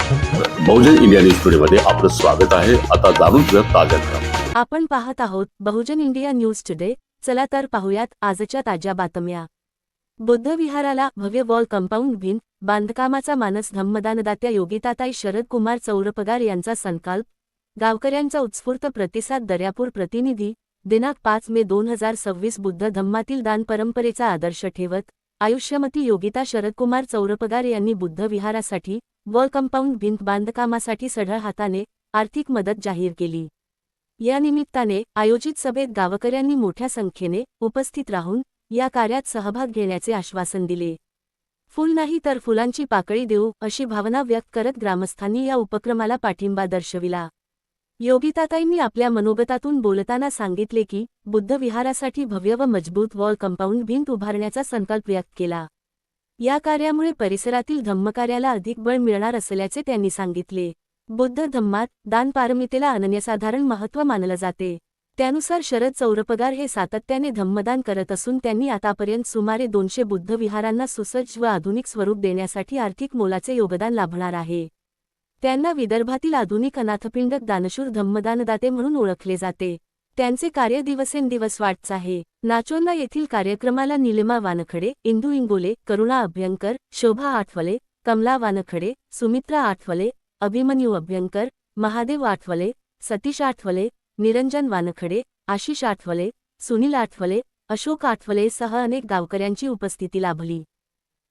बहुजन India news today मध्ये आपलं स्वागत आहे। आता जाणून घेऊया ताज्या घडामोडी। आपण पाहत आहोत बहुजन इंडिया न्यूज टुडे। चला तर पाहूयात आजच्या ताज्या बातम्या। बुद्ध विहाराला भव्य वॉल कंपाऊंड भिंत बांधकामाचा मानस धम्मदानदात्या योगिताताई शरद कुमार चौरपगार यांचा संकल्प, गावकऱ्यांचा उत्स्फूर्त प्रतिसाद। दर्यापूर प्रतिनिधी दिनांक 5 मे 2026 बुद्ध धम्मातील दान परंपरेचा आदर्श ठेवत आयुष्यमती योगिता शरदकुमार चौरपगार यांनी बुद्ध विहारासाठी वॉल कंपाऊंड भिंत बांधकामासाठी सढळ हाताने आर्थिक मदत जाहीर केली। या निमित्ताने आयोजित सभेत गावकऱ्यांनी मोठ्या संख्येने उपस्थित राहून या कार्यात सहभाग घेण्याचे आश्वासन दिले। फुल नाही तर फुलांची पाकळी देऊ अशी भावना व्यक्त करत ग्रामस्थांनी या उपक्रमाला पाठिंबा दर्शविला। योगिताताईंनी आपल्या मनोगतातून बोलताना सांगितले की बुद्ध विहारासाठी भव्य व मजबूत वॉल कंपाऊंड भिंत उभारण्याचा संकल्प व्यक्त केला। या कार्यामुळे परिसरातील धम्मकार्याला अधिक बळ मिळणार असल्याचे त्यांनी सांगितले। बुद्ध धम्मात दान पारमितेला अनन्यसाधारण महत्त्व मानले जाते। त्यानुसार शरद चौरपगार हे सातत्याने धम्मदान करत असून त्यांनी आतापर्यंत सुमारे 200 बुद्ध विहारांना सुसज्ज व आधुनिक स्वरूप देण्यासाठी आर्थिक मोलाचे योगदान लाभणार आहे। त्यांना विदर्भातील आधुनिक अनाथपिंडक दानशूर धम्मदानदाते म्हणून ओळखले जाते। त्यांचे कार्य दिवसेंदिवस वाढत आहे। नाचोना येथील कार्यक्रमाला निलिमा वानखडे, इंदू इंगोले, करुणा अभ्यंकर, शोभा आठवले, कमला वानखडे, सुमित्रा आठवले, अभिमन्यू अभ्यंकर, महादेव आठवले, सतीश आठवले, निरंजन वानखडे, आशिष आठवले, सुनील आठवले, अशोक आठवले सह अनेक गावकऱ्यांची उपस्थिती लाभली।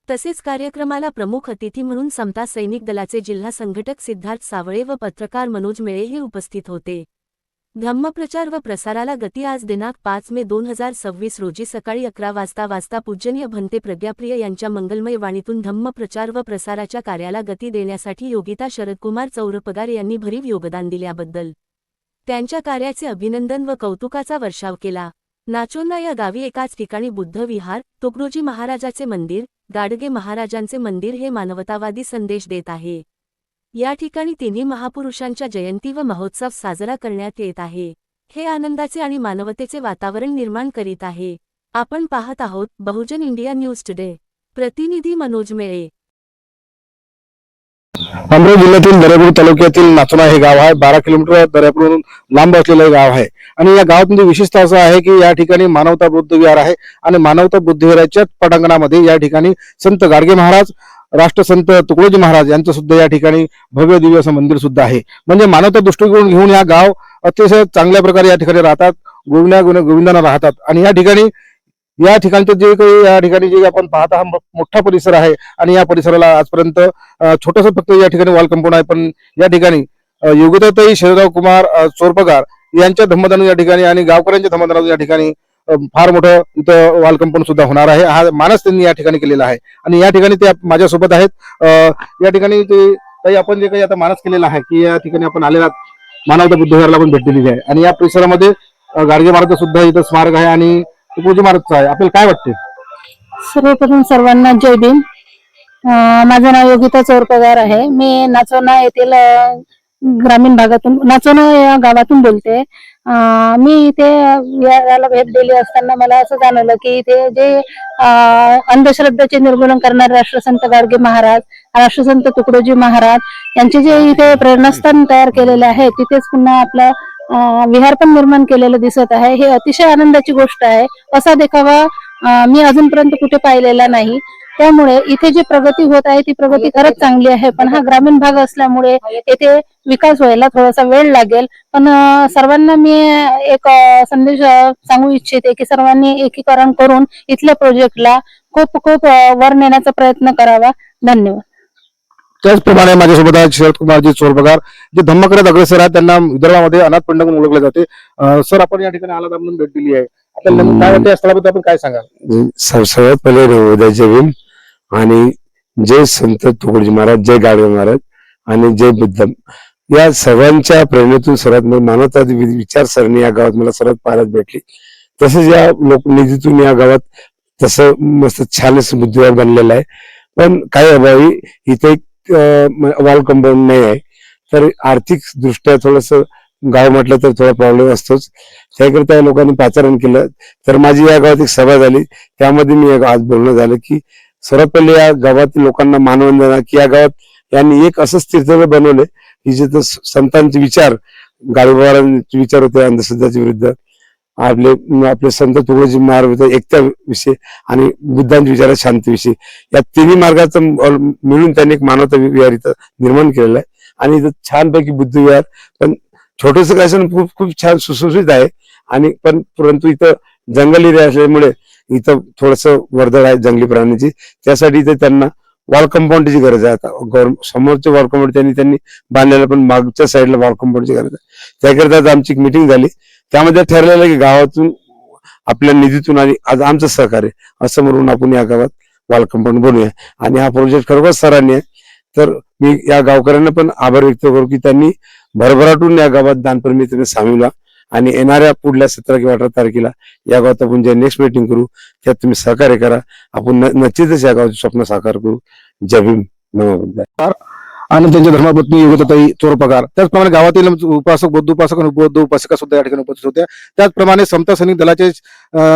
तसेच कार्यक्रमाला प्रमुख अतिथी म्हणून समता सैनिक दलाचे जिल्हा संघटक सिद्धार्थ सावळे व पत्रकार मनोज मेळे हे उपस्थित होते। धम्मप्रचार व प्रसाराला गती आज दिनांक 5 मे 2026 रोजी सकाळी 11 वाजता पूजनीय भंते प्रज्ञाप्रिय यांच्या मंगलमय वाणीतून धम्मप्रचार व प्रसाराच्या कार्याला गती देण्यासाठी योगिता शरदकुमार चौरपगार यांनी भरीव योगदान दिल्याबद्दल त्यांच्या कार्याचे अभिनंदन व कौतुकाचा वर्षाव केला। नाचोना या गावी एकाच ठिकाणी बुद्ध विहार, तुकडोजी महाराजाचे मंदिर, गाडगे महाराजांचे मंदिर हे मानवतावादी संदेश देत आहे। या ठिकाणी तिन्ही महापुरुषांच्या जयंती व महोत्सव साजरा करण्यात येत आहे। हे आनंदाचे आणि मानवतेचे वातावरण निर्माण करीत आहे। आपण पाहत आहोत बहुजन इंडिया न्यूज टुडे। प्रतिनिधी मनोज मेळे। अमरावती जिल्ह्यातील दर्यापूर तालुक्यातील नाचोना हे गाव आहे। 12 किलोमीटर दर्यापूरहून लांब असलेले हे गाव आहे आणि या गावात विशेषतः असं आहे की या ठिकाणी मानवता बुद्ध विहार आहे आणि मानवता बुद्ध विहाराच्या पटांगणामध्ये या ठिकाणी संत गाडगे महाराज, राष्ट्रसंत तुकडोजी महाराज यांचं सुद्धा या ठिकाणी भव्य दिव्य असं मंदिर सुद्धा आहे। म्हणजे मानवता दृष्टिकोन घेऊन या गाव अतिशय चांगल्या प्रकारे या ठिकाणी राहतात, गोविंदांना राहतात आणि या ठिकाणचं जे काही या ठिकाणी जे आपण पाहता हा मोठा परिसर आहे आणि या परिसराला आजपर्यंत छोटंसं फक्त या ठिकाणी वॉल कंपाऊंड आहे, पण या ठिकाणी योगिताताई शरदराव कुमार चौरपगार यांच्या धम्मदानातून या ठिकाणी आणि गावकऱ्यांच्या धम्मदानातून या ठिकाणी फार मोठं इथं वॉल कंपाऊंड सुद्धा होणार आहे। हा मानस त्यांनी या ठिकाणी केलेला आहे आणि या ठिकाणी ते माझ्यासोबत आहेत। या ठिकाणी ते काही आपण जे काही आता मानस केलेला आहे की या ठिकाणी आपण आलेला मानवता बुद्ध विहाराला आपण भेट दिलेली आहे आणि या परिसरामध्ये गाडगे महाराज सुद्धा इथं स्मारक आहे आणि तुकडोजी महाराजचं आहे। आपल्याला काय वाटते? सर्वप्रथम सर्वांना जय भीम। माझं नाव योगिता चौरपगार आहे। मी नाचोना येथील ग्रामीण भागातून नाचोना या गावातून बोलते। मी इथे याला भेट दिली असताना मला असं जाणवलं की इथे जे अंधश्रद्धेचे निर्मूलन करणारे राष्ट्रसंत गाडगे महाराज, राष्ट्रसंत तुकडोजी महाराज यांचे जे इथे प्रेरणास्थान तयार केलेले आहे तिथेच पुन्हा आपला विहार पण निर्माण केलेलं दिसत आहे। हे अतिशय आनंदाची गोष्ट आहे। असा देखावा मी अजूनपर्यंत कुठे पाहिलेला नाही। त्यामुळे इथे जी प्रगती होत आहे ती प्रगती खरंच चांगली आहे, पण हा ग्रामीण भाग असल्यामुळे येथे विकास व्हायला थोडासा वेळ लागेल। पण सर्वांना मी एक संदेश सांगू इच्छिते की सर्वांनी एकीकरण करून इथल्या प्रोजेक्टला खूप वर नेण्याचा प्रयत्न करावा। धन्यवाद। त्याचप्रमाणे माझ्यासोबत आहेत शरदकुमारजी चौरपगार, जे धम्मकरत अग्रेसर आहेत। त्यांना विदर्भामध्ये अनाथपिंड म्हणून ओळखले जाते। सर, आपण या ठिकाणी आलात, आपण भेट दिली आहे, आपल्याला काय वाटतं या स्थळाबद्दल आपण काय सांगाल? सर्वात पहिले नवोदय जय भीम आणि जय संत तुकडोजी महाराज, जय गाडगे महाराज आणि जय बुद्ध या सर्वांच्या प्रेरणेतून सर्वात मानवता विचारसरणी या गावात मला सर्वात पाहायला भेटली। तसेच या लोकनिधीतून या गावात तसं मस्त छान बुद्धिवार बनलेला आहे, पण काही अभावी इथे वॉल कंपाऊंड नाही आहे, तर आर्थिक दृष्ट्या थोडस गाव म्हटलं तर थोडा प्रॉब्लेम असतोच। त्याकरिता या लोकांनी पाचारण केलं, तर माझी या गावात एक सभा झाली, त्यामध्ये मी आज बोलणं झालं की सर्वात पहिले या गावातील लोकांना मानवंदना की या गावात यांनी एक असंच तीर्थस्थळ बनवलंय की जिथं संतांचे विचार, गाडगेबाबांचे विचार होते अंधश्रद्धाच्या विरुद्ध, आपले संत तुकडोजी महाराज होते एकता विषय आणि बुद्धांच्या विचारात शांतीविषयी, या तिन्ही मार्गाचं मिळून त्यांनी एक मानवता विहार इथं निर्माण केलेला आहे. आणि इथं छानपैकी बुद्ध विहार पण छोटस काय असेल खूप खूप छान सुशोभित आहे. आणि पण परंतु इथं जंगल एरिया असल्यामुळे इथं थोडस वर्दळ आहे जंगली प्राण्यांची, त्यासाठी इथे त्यांना वॉल कंपाऊंडची गरज आहे. आता समोरचे वॉल कंपाऊंड त्यांनी बांधलेलं, पण मागच्या साईडला वॉल कंपाऊंडची गरज आहे. त्याकरिता आज आमची एक मिटिंग झाली, त्यामध्ये ठरलेलं की गावातून आपल्या निधीतून आणि आज आमचं सहकार्य असं म्हणून आपण या गावात वॉल कंपाऊंड बनवूया. आणि हा प्रोजेक्ट खरोखर सराहनीय आहे. तर मी या गावकऱ्यांना पण आभार व्यक्त करू की त्यांनी भरभराटून या गावात दानप्रमितीने सामील व्हा आणि येणाऱ्या पुढल्या 17 किंवा 18 तारखेला या गावात आपण जे नेक्स्ट मीटिंग करू त्यात तुम्ही सहकार्य करा. आपण नक्कीच या गावाचे स्वप्न साकार करू. जय भीम, नमो बुद्धाय. आणि त्यांच्या धर्मपत्नी योगिताताई चोरपगार, त्याचप्रमाणे गावातील उपासक, बौद्ध उपासक आणि बौद्ध उपासिका सुद्धा या ठिकाणी उपस्थित होत्या. त्याचप्रमाणे समता सैनिक दलाचे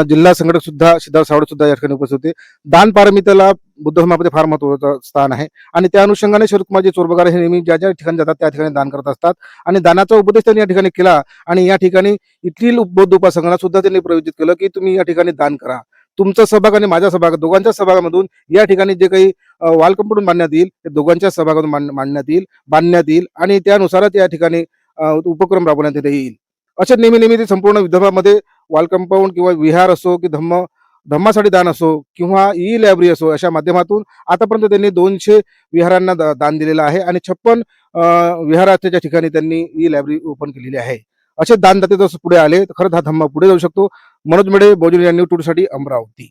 जिल्हा संघटक सुद्धा सिद्धार्थ सावडे सुद्धा या ठिकाणी उपस्थित होते. दान पारमितेला बुद्ध धर्मामध्ये फार महत्त्वाचं स्थान आहे आणि त्या अनुषंगाने शरदकुमारजी चोरपगार हे नेहमी ज्या ज्या ठिकाणी जातात त्या ठिकाणी दान करत असतात आणि दानाचा उपदेश त्यांनी या ठिकाणी केला. आणि या ठिकाणी इथली बौद्ध उपासकांना सुद्धा त्यांनी प्रयोजित केलं की तुम्ही या ठिकाणी दान करा. तुमचा सहभाग आणि माझा सहभाग दोघांच्या सहभागामधून या ठिकाणी जे काही वॉल कंपाऊंड बांधण्यात येईल ते दोघांच्या सहभागातून बांधण्यात येईल आणि त्यानुसारच या ठिकाणी उपक्रम राबवण्यात येईल. अशा नेहमी ते संपूर्ण विदर्भामध्ये वॉल कंपाऊंड किंवा विहार असो की धम्मासाठी दान असो किंवा ई लायब्ररी असो, अशा माध्यमातून आतापर्यंत त्यांनी 200 विहारांना दान दिलेलं आहे आणि 56 विहाराच्या ठिकाणी त्यांनी ई लायब्ररी ओपन केलेली आहे. असे दानदाते जर पुढे आले तर खरंच हा धम्मा पुढे जाऊ शकतो. मनोज मेढे, बहुजन न्यूज टूरसाठी अमरावती.